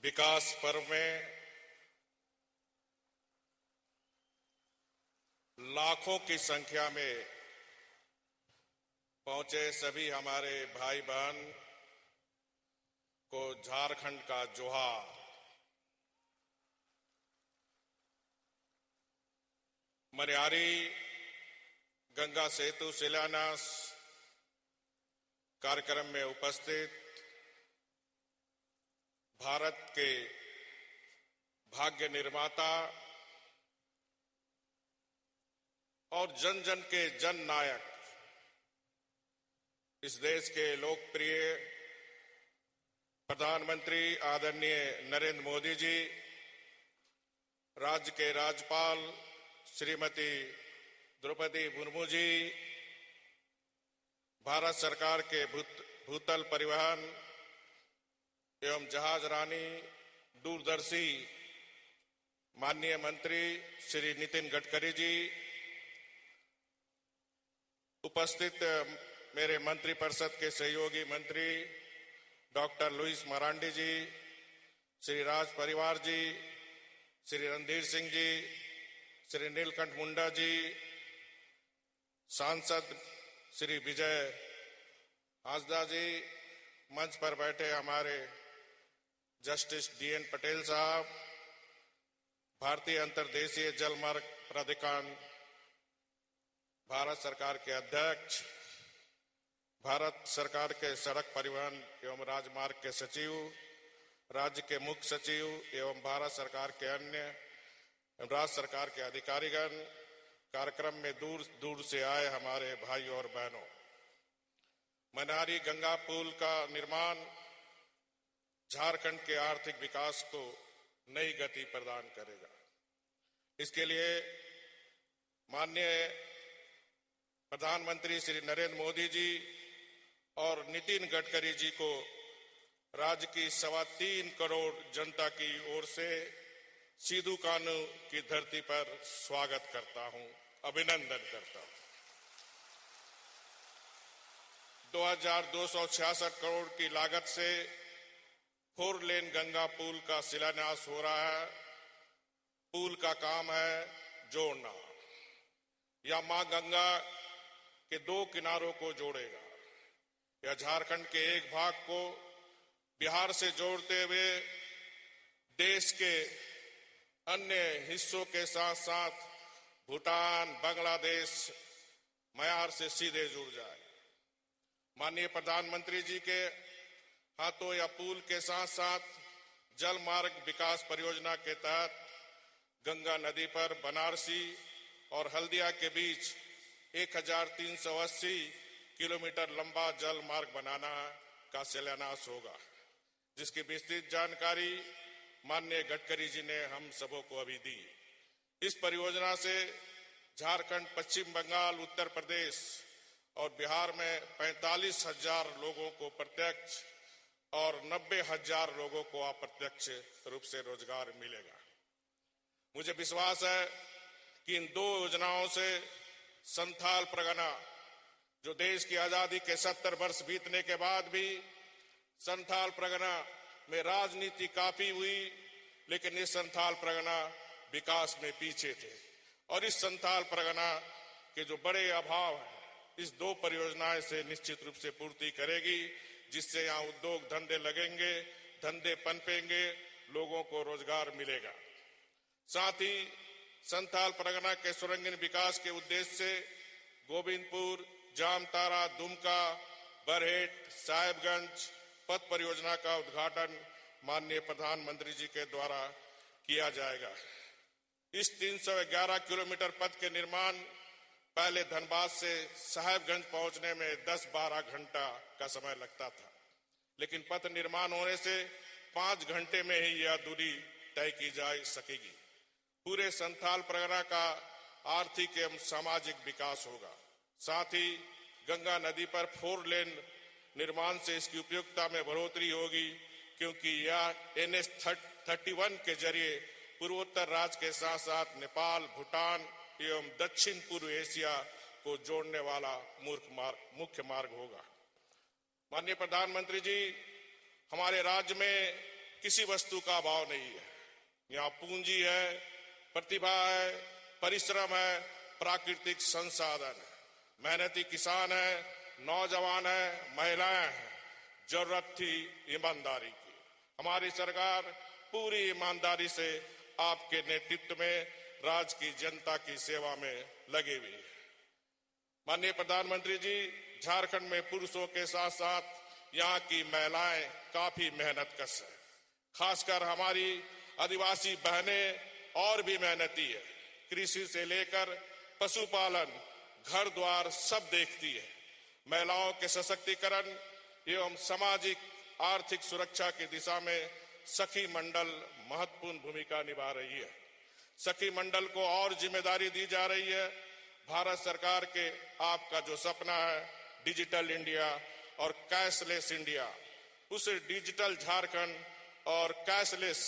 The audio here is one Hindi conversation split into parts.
विकास पर्व में लाखों की संख्या में पहुंचे सभी हमारे भाई बहन को झारखंड का जोहार। मनिहारी गंगा सेतु शिलान्यास कार्यक्रम में उपस्थित भारत के भाग्य निर्माता और जन जन के जन नायक, इस देश के लोकप्रिय प्रधानमंत्री आदरणीय नरेंद्र मोदी जी, राज्य के राज्यपाल श्रीमती द्रौपदी मुर्मू जी, भारत सरकार के भूतल परिवहन एवं जहाज रानी दूरदर्शी माननीय मंत्री श्री नितिन गडकरी जी, उपस्थित मेरे मंत्रिपरिषद के सहयोगी मंत्री डॉक्टर लुइस मरांडी जी, श्री राज परिवार जी, श्री रणधीर सिंह जी, श्री नीलकंठ मुंडा जी, सांसद श्री विजय हांसदा जी, मंच पर बैठे हमारे जस्टिस डीएन पटेल साहब, भारतीय अंतर्देशीय जलमार्ग प्राधिकरण भारत सरकार के अध्यक्ष, भारत सरकार के सड़क परिवहन एवं राजमार्ग के सचिव, राज्य के मुख्य सचिव एवं भारत सरकार के अन्य राज्य सरकार के अधिकारीगण, कार्यक्रम में दूर दूर से आए हमारे भाई और बहनों, मनिहारी गंगा पुल का निर्माण झारखंड के आर्थिक विकास को नई गति प्रदान करेगा। इसके लिए माननीय प्रधानमंत्री श्री नरेंद्र मोदी जी और नितिन गडकरी जी को राज्य की 3.25 करोड़ जनता की ओर से सीधू कानू की धरती पर स्वागत करता हूं, अभिनंदन करता हूं। 2266 करोड़ की लागत से 4 लेन गंगा पुल का शिलान्यास हो रहा है। पुल का काम है जोड़ना, या मां गंगा के 2 किनारों को जोड़ेगा। यह झारखंड के एक भाग को बिहार से जोड़ते हुए देश के अन्य हिस्सों के साथ साथ भूटान, बांग्लादेश, म्यांमार से सीधे जुड़ जाए। माननीय प्रधानमंत्री जी के हाथों या पुल के साथ साथ जल मार्ग विकास परियोजना के तहत गंगा नदी पर बनारसी और हल्दिया के बीच 1380 किलोमीटर लंबा जल मार्ग बनाना का शिलान्यास होगा, जिसकी विस्तृत जानकारी माननीय गडकरी जी ने हम सबों को अभी दी। इस परियोजना से झारखंड, पश्चिम बंगाल, उत्तर प्रदेश और बिहार में 45,000 लोगों को प्रत्यक्ष और 90,000 लोगों को अप्रत्यक्ष रूप से रोजगार मिलेगा। मुझे विश्वास है कि इन 2 योजनाओं से संथाल परगना, जो देश की आजादी के 70 वर्ष बीतने के बाद भी संथाल परगना में राजनीति काफी हुई, लेकिन ये संथाल परगना विकास में पीछे थे, और इस संथाल परगना के जो बड़े अभाव हैं, इस 2 परियोजनाएं से निश्चित रूप से पूर्ति करेगी, जिससे यहाँ उद्योग धंधे लगेंगे, धंधे पनपेंगे, लोगों को रोजगार मिलेगा। साथ ही संथाल परगना के सुरंगीन विकास के उद्देश्य से गोविंदपुर, जामताड़ा, दुमका, बरहेट, साहेबगंज पथ परियोजना का उद्घाटन माननीय प्रधानमंत्री जी के द्वारा किया जाएगा। इस 311 किलोमीटर पथ के निर्माण पहले धनबाद से साहेबगंज पहुंचने में 10-12 घंटा का समय लगता था, लेकिन पथ निर्माण होने से 5 घंटे में ही यह दूरी तय की जा सकेगी। पूरे संथाल परगना का आर्थिक एवं सामाजिक विकास होगा। साथ ही गंगा नदी पर 4 लेन निर्माण से इसकी उपयुक्तता में बढ़ोतरी होगी, क्योंकि यह NH-31 के जरिए पूर्वोत्तर राज्य के साथ साथ नेपाल, भूटान एवं दक्षिण पूर्व एशिया को जोड़ने वाला मुख्य मार्ग होगा। माननीय प्रधानमंत्री जी, हमारे राज्य में किसी वस्तु का अभाव नहीं है। यहाँ पूंजी है, प्रतिभा है, परिश्रम है, प्राकृतिक संसाधन है, मेहनती किसान है, नौजवान है, महिलाएं हैं। जरूरत थी ईमानदारी की। हमारी सरकार पूरी ईमानदारी से आपके नेतृत्व में राज्य की जनता की सेवा में लगी हुई है। माननीय प्रधानमंत्री जी, झारखंड में पुरुषों के साथ साथ यहाँ की महिलाएं काफी मेहनतकश है। खासकर हमारी आदिवासी बहनें और भी मेहनती है। कृषि से लेकर पशुपालन, घर द्वार सब देखती है। महिलाओं के सशक्तिकरण एवं सामाजिक आर्थिक सुरक्षा की दिशा में सखी मंडल महत्वपूर्ण भूमिका निभा रही है। सखी मंडल को और जिम्मेदारी दी जा रही है। भारत सरकार के आपका जो सपना है डिजिटल इंडिया और कैशलेस इंडिया, उस डिजिटल झारखंड और कैशलेस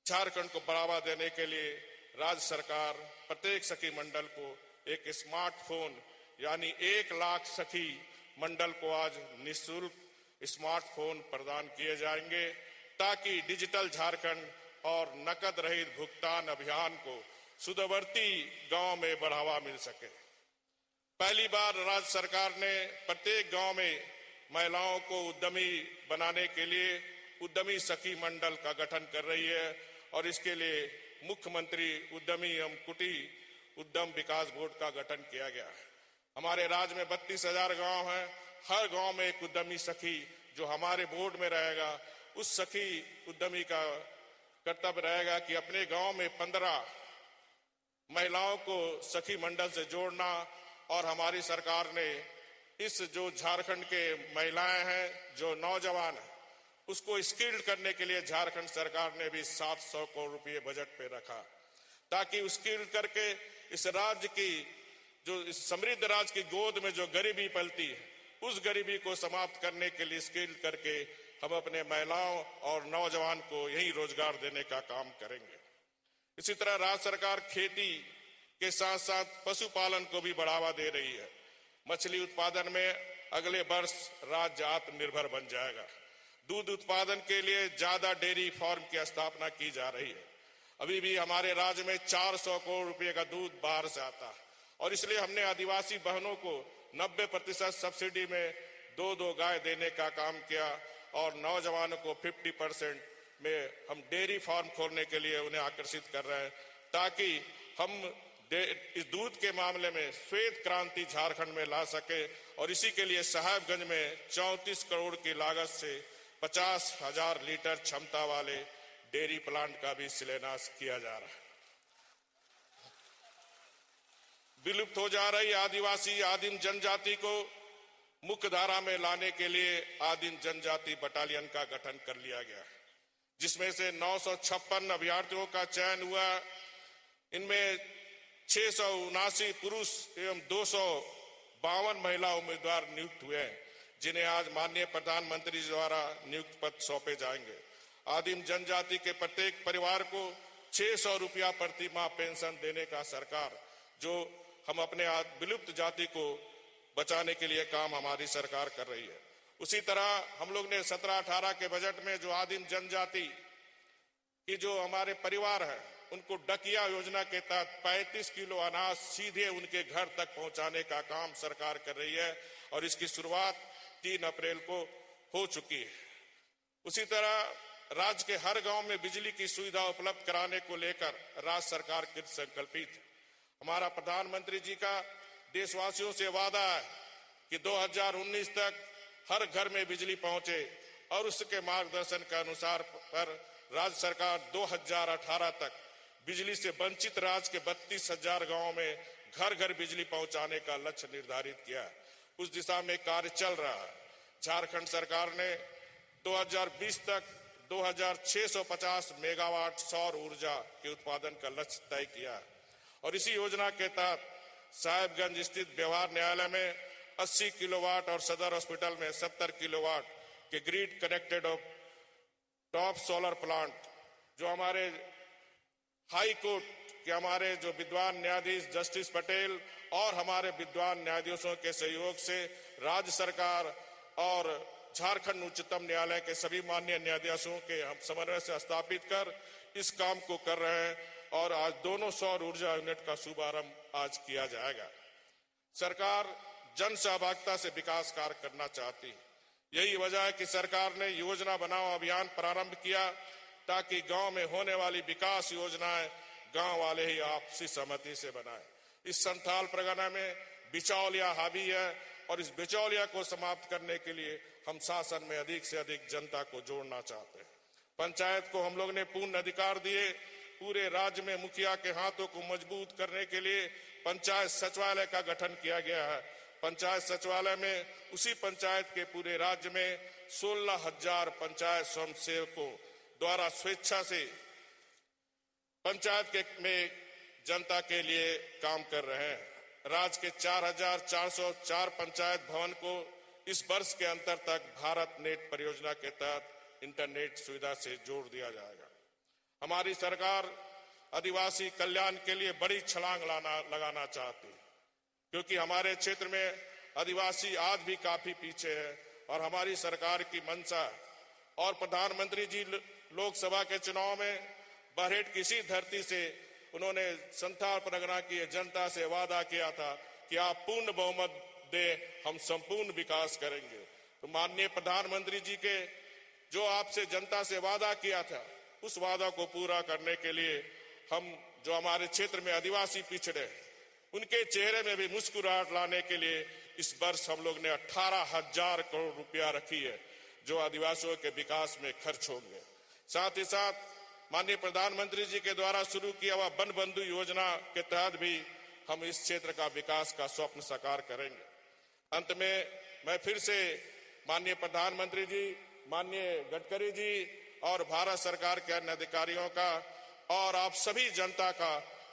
झारखंड को बढ़ावा देने के लिए राज्य सरकार प्रत्येक सखी मंडल को एक स्मार्टफोन यानी 1 लाख सखी मंडल को आज निःशुल्क स्मार्टफोन प्रदान किए जाएंगे, ताकि डिजिटल झारखंड और नकद रहित भुगतान अभियान को सुदूरवर्ती गांव में बढ़ावा मिल सके। पहली बार राज्य सरकार ने प्रत्येक गांव में महिलाओं को उद्यमी बनाने के लिए उद्यमी सखी मंडल का गठन कर रही है और इसके लिए मुख्यमंत्री उद्यमी एवं कुटीर उद्यम विकास बोर्ड का गठन किया गया है। हमारे राज्य में 32,000 गांव हैं। हर गांव में एक उद्यमी सखी जो हमारे बोर्ड में रहेगा, उस सखी उद्यमी का कर्तव्य रहेगा कि अपने गांव में 15 महिलाओं को सखी मंडल से जोड़ना। और हमारी सरकार ने इस जो झारखंड के महिलाएं हैं, जो नौजवान हैं, उसको स्किल्ड करने के लिए झारखंड सरकार ने भी 700 करोड़ रुपये बजट पे रखा, ताकि स्किल्ड करके इस राज्य की जो इस समृद्ध राज्य की गोद में जो गरीबी पलती है, उस गरीबी को समाप्त करने के लिए स्किल करके हम अपने महिलाओं और नौजवान को यही रोजगार देने का काम करेंगे। इसी तरह राज्य सरकार खेती के साथ साथ पशुपालन को भी बढ़ावा दे रही है। मछली उत्पादन में अगले वर्ष राज्य आत्मनिर्भर बन जाएगा। दूध उत्पादन के लिए ज्यादा डेयरी फार्म की स्थापना की जा रही है। अभी भी हमारे राज्य में 400 करोड़ रुपए का दूध बाहर से आता है और इसलिए हमने आदिवासी बहनों को 90% सब्सिडी में 2 गाय देने का काम किया और नौजवानों को 50% में हम डेयरी फार्म खोलने के लिए उन्हें आकर्षित कर रहे हैं, ताकि हम इस दूध के मामले में श्वेत क्रांति झारखंड में ला सके। और इसी के लिए साहेबगंज में 34 करोड़ की लागत से 50,000 लीटर क्षमता वाले डेयरी प्लांट का भी शिलान्यास किया जा रहा है। विलुप्त हो जा रही आदिवासी आदिम जनजाति को मुख्य धारा में लाने के लिए आदिम जनजाति बटालियन का गठन कर लिया गया, जिसमें से 956 अभ्यर्थियों का चयन हुआ। इनमें 679 पुरुष एवं 252 महिला उम्मीदवार नियुक्त हुए हैं, जिन्हें आज माननीय प्रधानमंत्री जी द्वारा नियुक्त पद सौंपे जाएंगे। आदिम जनजाति के प्रत्येक परिवार को 600 रुपया प्रति माह पेंशन देने का सरकार, जो हम अपने विलुप्त जाति को बचाने के लिए काम हमारी सरकार कर रही है। उसी तरह हम लोग ने 17-18 के बजट में जो आदिम जनजाति की जो हमारे परिवार है, उनको डकिया योजना के तहत 35 किलो अनाज सीधे उनके घर तक पहुंचाने का काम सरकार कर रही है और इसकी शुरुआत 3 अप्रैल को हो चुकी है। उसी तरह राज्य के हर गांव में बिजली की सुविधा उपलब्ध कराने को लेकर राज्य सरकार कृत संकल्पित है। हमारा प्रधानमंत्री जी का देशवासियों से वादा है कि 2019 तक हर घर में बिजली पहुंचे और उसके मार्गदर्शन के अनुसार पर राज्य सरकार 2018 तक बिजली से वंचित राज्य के 32,000 गांवों में घर घर बिजली पहुंचाने का लक्ष्य निर्धारित किया है। उस दिशा में कार्य चल रहा है। झारखंड सरकार ने 2020 तक 2650 मेगावाट सौर ऊर्जा के उत्पादन का लक्ष्य तय किया है और इसी योजना के तहत साहेबगंज स्थित व्यवहार न्यायालय में 80 किलोवाट और सदर हॉस्पिटल में 70 किलोवाट के grid connected of top solar plant, जो हमारे हाई कोर्ट के हमारे जो विद्वान न्यायाधीश जस्टिस पटेल और हमारे विद्वान न्यायाधीशों के सहयोग से राज्य सरकार और झारखंड उच्चतम न्यायालय के सभी माननीय न्यायाधीशों के हम समन्वय से स्थापित कर इस काम को कर रहे हैं और आज दोनों सौर ऊर्जा यूनिट का शुभारंभ आज किया जाएगा। सरकार जन सहभागिता से विकास कार्य करना चाहती है। यही वजह है कि सरकार ने योजना बनाओ अभियान प्रारंभ किया ताकि गांव में होने वाली विकास योजनाएं गांव वाले ही आपसी सहमति से बनाएं। इस संथाल परगना में बिचौलिया हावी है और इस बिचौलिया को समाप्त करने के लिए हम शासन में अधिक से अधिक जनता को जोड़ना चाहते हैं। पंचायत को हम लोग ने पूर्ण अधिकार दिए। पूरे राज्य में मुखिया के हाथों को मजबूत करने के लिए पंचायत सचिवालय का गठन किया गया है। पंचायत सचिवालय में उसी पंचायत के पूरे राज्य में 16,000 पंचायत स्वयंसेवकों द्वारा स्वेच्छा से पंचायत में जनता के लिए काम कर रहे हैं। राज्य के 4,404 पंचायत भवन को इस वर्ष के अंत तक भारत नेट परियोजना के तहत इंटरनेट सुविधा से जोड़ दिया जाएगा। हमारी सरकार आदिवासी कल्याण के लिए बड़ी छलांग लगाना चाहती है, क्योंकि हमारे क्षेत्र में आदिवासी आज भी काफी पीछे है और हमारी सरकार की मंशा और प्रधानमंत्री जी लोकसभा के चुनाव में बरहेट की इसी धरती से उन्होंने संथाल परगना की जनता से वादा किया था कि आप पूर्ण बहुमत दे, हम संपूर्ण विकास करेंगे। तो माननीय प्रधानमंत्री जी के जो आपसे जनता से वादा किया था, उस वादा को पूरा करने के लिए हम जो हमारे क्षेत्र में आदिवासी पिछड़े उनके चेहरे में भी मुस्कुराहट लाने के लिए इस वर्ष हम लोग ने 18,000 करोड़ रुपया रखी है जो आदिवासियों के विकास में खर्च होंगे। साथ ही साथ माननीय प्रधानमंत्री जी के द्वारा शुरू किया हुआ वन बंधु योजना के तहत भी हम इस क्षेत्र का विकास का स्वप्न साकार करेंगे। अंत में मैं फिर से माननीय प्रधानमंत्री जी, माननीय गडकरी जी और भारत सरकार के अन्य अधिकारियों का और आप सभी जनता का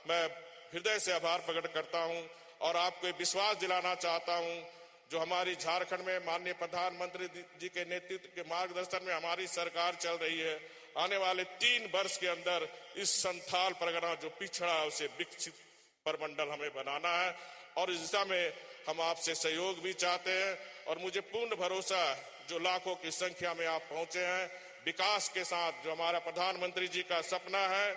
मैं हृदय से आभार प्रकट करता हूं और आपको विश्वास दिलाना चाहता हूं जो हमारी झारखंड में माननीय प्रधानमंत्री जी के नेतृत्व के मार्गदर्शन में हमारी सरकार चल रही है। आने वाले 3 वर्ष के अंदर इस संथाल परगना जो पिछड़ा है उसे विकसित परमंडल हमें बनाना है और इस दिशा में हम आपसे सहयोग भी चाहते हैं और मुझे पूर्ण भरोसा है जो लाखों की संख्या में आप पहुंचे हैं विकास के साथ, जो हमारा प्रधानमंत्री जी का सपना है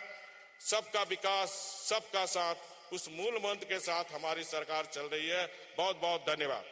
सबका विकास सबका साथ, उस मूल मंत्र के साथ हमारी सरकार चल रही है। बहुत बहुत धन्यवाद।